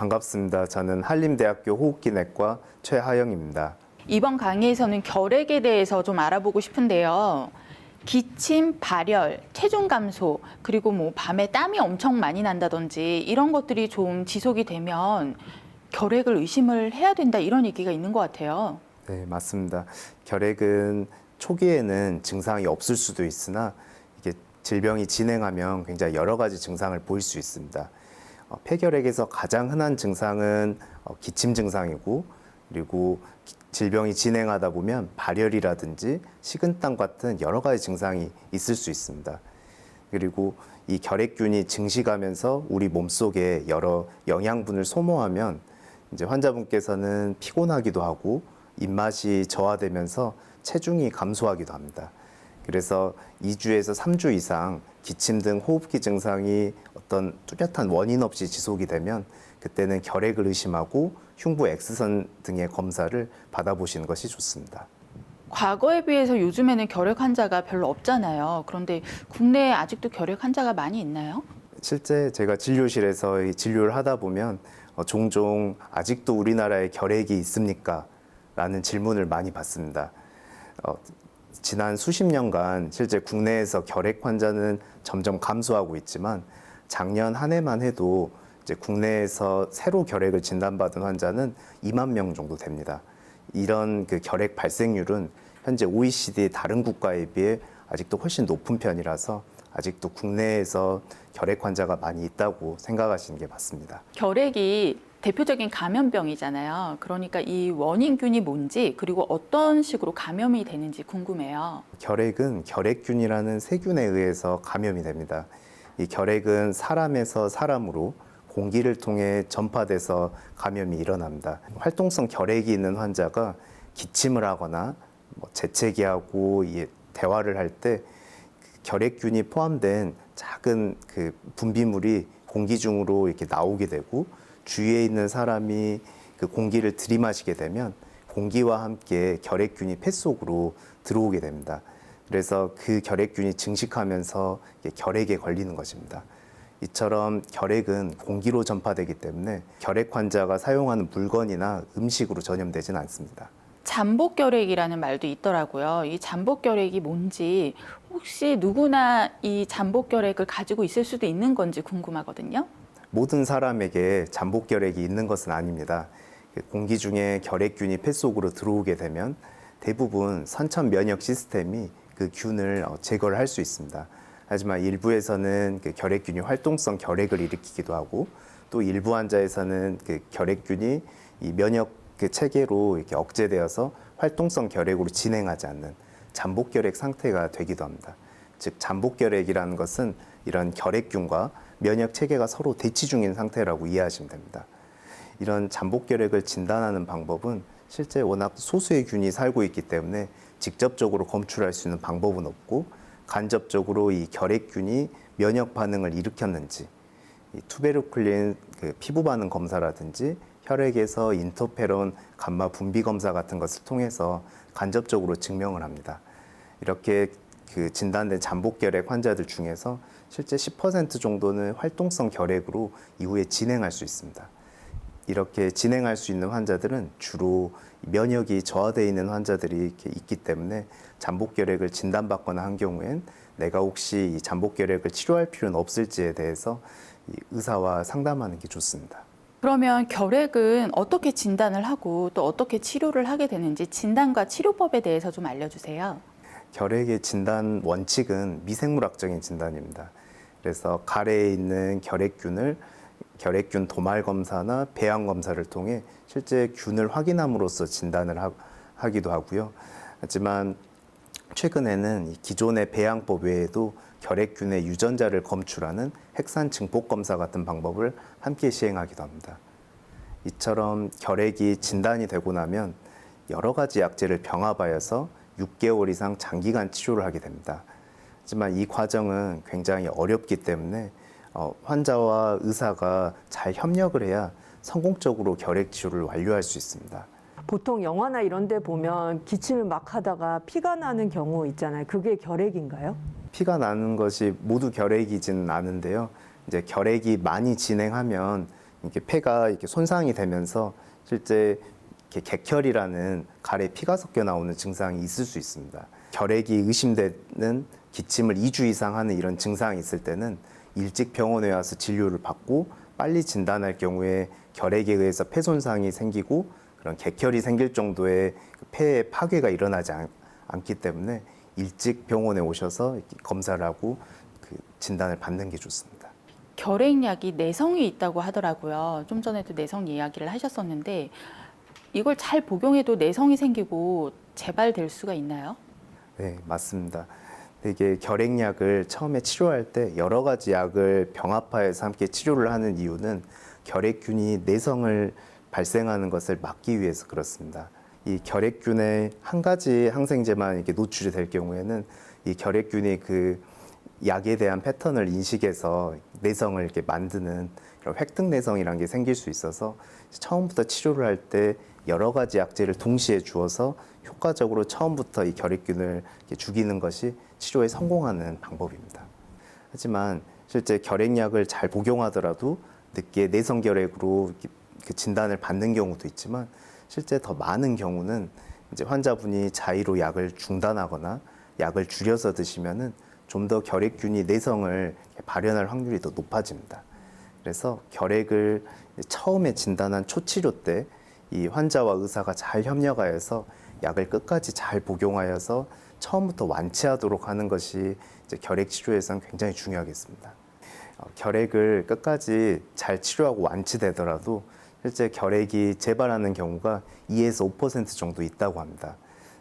반갑습니다. 저는 한림대학교 호흡기내과 최하영입니다. 이번 강의에서는 결핵에 대해서 좀 알아보고 싶은데요. 기침, 발열, 체중 감소, 그리고 밤에 땀이 엄청 많이 난다든지 이런 것들이 좀 지속이 되면 결핵을 의심을 해야 된다 이런 얘기가 있는 것 같아요. 네, 맞습니다. 결핵은 초기에는 증상이 없을 수도 있으나 이게 질병이 진행하면 굉장히 여러 가지 증상을 보일 수 있습니다. 폐결핵에서 가장 흔한 증상은 기침 증상이고, 그리고 질병이 진행하다 보면 발열이라든지 식은땀 같은 여러 가지 증상이 있을 수 있습니다. 그리고 이 결핵균이 증식하면서 우리 몸속에 여러 영양분을 소모하면 이제 환자분께서는 피곤하기도 하고 입맛이 저하되면서 체중이 감소하기도 합니다. 그래서 2주에서 3주 이상 기침 등 호흡기 증상이 어떤 뚜렷한 원인 없이 지속이 되면 그때는 결핵을 의심하고 흉부 X선 등의 검사를 받아보시는 것이 좋습니다. 과거에 비해서 요즘에는 결핵 환자가 별로 없잖아요. 그런데 국내에 아직도 결핵 환자가 많이 있나요? 실제 제가 진료실에서 이 진료를 하다 보면 종종 아직도 우리나라에 결핵이 있습니까? 라는 질문을 많이 받습니다. 지난 수십 년간 실제 국내에서 결핵 환자는 점점 감소하고 있지만 작년 한 해만 해도 이제 국내에서 새로 결핵을 진단받은 환자는 2만 명 정도 됩니다. 이런 그 결핵 발생률은 현재 OECD 다른 국가에 비해 아직도 훨씬 높은 편이라서 아직도 국내에서 결핵 환자가 많이 있다고 생각하시는 게 맞습니다. 결핵이 대표적인 감염병이잖아요. 그러니까 이 원인균이 뭔지 그리고 어떤 식으로 감염이 되는지 궁금해요. 결핵은 결핵균이라는 세균에 의해서 감염이 됩니다. 이 결핵은 사람에서 사람으로 공기를 통해 전파돼서 감염이 일어납니다. 활동성 결핵이 있는 환자가 기침을 하거나 재채기하고 대화를 할 때 결핵균이 포함된 작은 그 분비물이 공기 중으로 이렇게 나오게 되고 주위에 있는 사람이 그 공기를 들이마시게 되면 공기와 함께 결핵균이 폐 속으로 들어오게 됩니다. 그래서 그 결핵균이 증식하면서 결핵에 걸리는 것입니다. 이처럼 결핵은 공기로 전파되기 때문에 결핵 환자가 사용하는 물건이나 음식으로 전염되지는 않습니다. 잠복결핵이라는 말도 있더라고요. 이 잠복결핵이 뭔지 혹시 누구나 이 잠복결핵을 가지고 있을 수도 있는 건지 궁금하거든요. 모든 사람에게 잠복결핵이 있는 것은 아닙니다. 공기 중에 결핵균이 폐 속으로 들어오게 되면 대부분 선천 면역 시스템이 그 균을 제거를 할 수 있습니다. 하지만 일부에서는 그 결핵균이 활동성 결핵을 일으키기도 하고 또 일부 환자에서는 그 결핵균이 이 면역 그 체계로 이렇게 억제되어서 활동성 결핵으로 진행하지 않는 잠복결핵 상태가 되기도 합니다. 즉 잠복결핵이라는 것은 이런 결핵균과 면역 체계가 서로 대치 중인 상태라고 이해하시면 됩니다. 이런 잠복결핵을 진단하는 방법은 실제 워낙 소수의 균이 살고 있기 때문에 직접적으로 검출할 수 있는 방법은 없고 간접적으로 이 결핵균이 면역 반응을 일으켰는지 이 투베르클린 그 피부 반응 검사라든지 혈액에서 인터페론 감마 분비 검사 같은 것을 통해서 간접적으로 증명을 합니다. 이렇게 그 진단된 잠복결핵 환자들 중에서 실제 10% 정도는 활동성 결핵으로 이후에 진행할 수 있습니다. 이렇게 진행할 수 있는 환자들은 주로 면역이 저하되어 있는 환자들이 이렇게 있기 때문에 잠복결핵을 진단받거나 한 경우엔 내가 혹시 이 잠복결핵을 치료할 필요는 없을지에 대해서 의사와 상담하는 게 좋습니다. 그러면 결핵은 어떻게 진단을 하고 또 어떻게 치료를 하게 되는지 진단과 치료법에 대해서 좀 알려주세요. 결핵의 진단 원칙은 미생물학적인 진단입니다. 그래서 가래에 있는 결핵균 도말 검사나 배양 검사를 통해 실제 균을 확인함으로써 진단을 하기도 하고요. 하지만 최근에는 기존의 배양법 외에도 결핵균의 유전자를 검출하는 핵산 증폭 검사 같은 방법을 함께 시행하기도 합니다. 이처럼 결핵이 진단이 되고 나면 여러 가지 약제를 병합하여서 6개월 이상 장기간 치료를 하게 됩니다. 하지만 이 과정은 굉장히 어렵기 때문에 환자와 의사가 잘 협력을 해야 성공적으로 결핵 치료를 완료할 수 있습니다. 보통 영화나 이런 데 보면 기침을 막 하다가 피가 나는 경우 있잖아요. 그게 결핵인가요? 피가 나는 것이 모두 결핵이지는 않은데요. 이제 결핵이 많이 진행하면 이렇게 폐가 이렇게 손상이 되면서 실제 이렇게 객혈이라는 갈에 피가 섞여 나오는 증상이 있을 수 있습니다. 결핵이 의심되는 기침을 2주 이상 하는 이런 증상이 있을 때는 일찍 병원에 와서 진료를 받고 빨리 진단할 경우에 결핵에 의해서 폐 손상이 생기고 그런 객혈이 생길 정도의 폐의 파괴가 일어나지 않기 때문에 일찍 병원에 오셔서 이렇게 검사를 하고 그 진단을 받는 게 좋습니다. 결핵약이 내성이 있다고 하더라고요. 좀 전에도 내성 이야기를 하셨었는데 이걸 잘 복용해도 내성이 생기고 재발될 수가 있나요? 네, 맞습니다. 이게 결핵약을 처음에 치료할 때 여러 가지 약을 병합화해서 함께 치료를 하는 이유는 결핵균이 내성을 발생하는 것을 막기 위해서 그렇습니다. 이 결핵균의 한 가지 항생제만 이렇게 노출이 될 경우에는 이 결핵균이 그 약에 대한 패턴을 인식해서 내성을 이렇게 만드는 이런 획득 내성이라는 게 생길 수 있어서 처음부터 치료를 할 때 여러 가지 약제를 동시에 주어서 효과적으로 처음부터 이 결핵균을 이렇게 죽이는 것이 치료에 성공하는 방법입니다. 하지만 실제 결핵약을 잘 복용하더라도 늦게 내성 결핵으로 그 진단을 받는 경우도 있지만 실제 더 많은 경우는 이제 환자분이 자의로 약을 중단하거나 약을 줄여서 드시면은 좀 더 결핵균이 내성을 발현할 확률이 더 높아집니다. 그래서 결핵을 처음에 진단한 초치료 때 이 환자와 의사가 잘 협력하여서 약을 끝까지 잘 복용하여서 처음부터 완치하도록 하는 것이 이제 결핵 치료에서는 굉장히 중요하겠습니다. 결핵을 끝까지 잘 치료하고 완치되더라도 실제 결핵이 재발하는 경우가 2에서 5% 정도 있다고 합니다.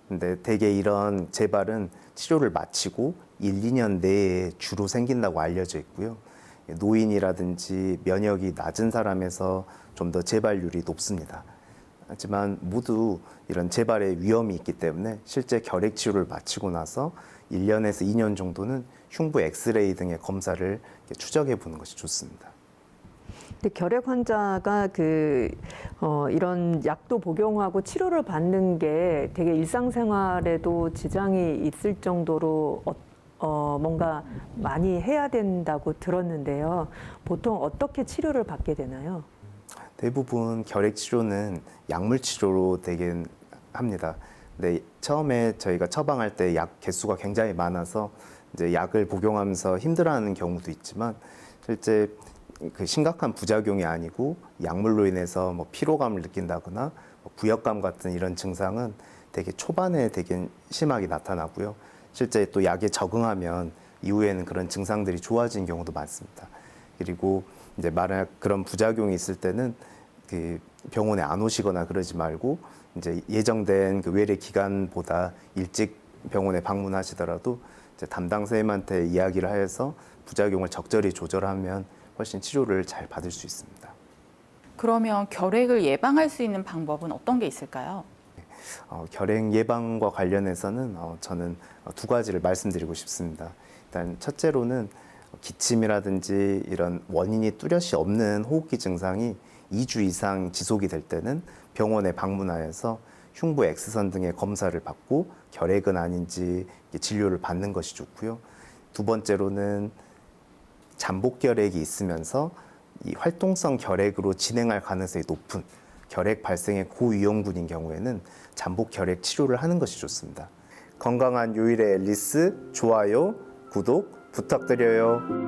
근데 대개 이런 재발은 치료를 마치고 1, 2년 내에 주로 생긴다고 알려져 있고요. 노인이라든지 면역이 낮은 사람에서 좀 더 재발률이 높습니다. 하지만 모두 이런 재발의 위험이 있기 때문에 실제 결핵 치료를 마치고 나서 1년에서 2년 정도는 흉부 엑스레이 등의 검사를 추적해 보는 것이 좋습니다. 근데 결핵 환자가 이런 약도 복용하고 치료를 받는 게 되게 일상생활에도 지장이 있을 정도로 뭔가 많이 해야 된다고 들었는데요. 보통 어떻게 치료를 받게 되나요? 대부분 결핵 치료는 약물 치료로 되긴 합니다. 근데 처음에 저희가 처방할 때 약 개수가 굉장히 많아서 이제 약을 복용하면서 힘들어하는 경우도 있지만 실제 그 심각한 부작용이 아니고 약물로 인해서 뭐 피로감을 느낀다거나 뭐 부역감 같은 이런 증상은 되게 초반에 되게 심하게 나타나고요. 실제 또 약에 적응하면 이후에는 그런 증상들이 좋아진 경우도 많습니다. 그리고 이제 만약 그런 부작용이 있을 때는 그 병원에 안 오시거나 그러지 말고 이제 예정된 그 외래 기간보다 일찍 병원에 방문하시더라도 이제 담당 선생님한테 이야기를 하여서 부작용을 적절히 조절하면 훨씬 치료를 잘 받을 수 있습니다. 그러면 결핵을 예방할 수 있는 방법은 어떤 게 있을까요? 결핵 예방과 관련해서는 저는 두 가지를 말씀드리고 싶습니다. 일단 첫째로는 기침이라든지 이런 원인이 뚜렷이 없는 호흡기 증상이 2주 이상 지속이 될 때는 병원에 방문하여서 흉부 X선 등의 검사를 받고 결핵은 아닌지 진료를 받는 것이 좋고요. 두 번째로는 잠복 결핵이 있으면서 이 활동성 결핵으로 진행할 가능성이 높은 결핵 발생의 고위험군인 경우에는 잠복 결핵 치료를 하는 것이 좋습니다. 건강한 요일의 앨리스 좋아요, 구독 부탁드려요.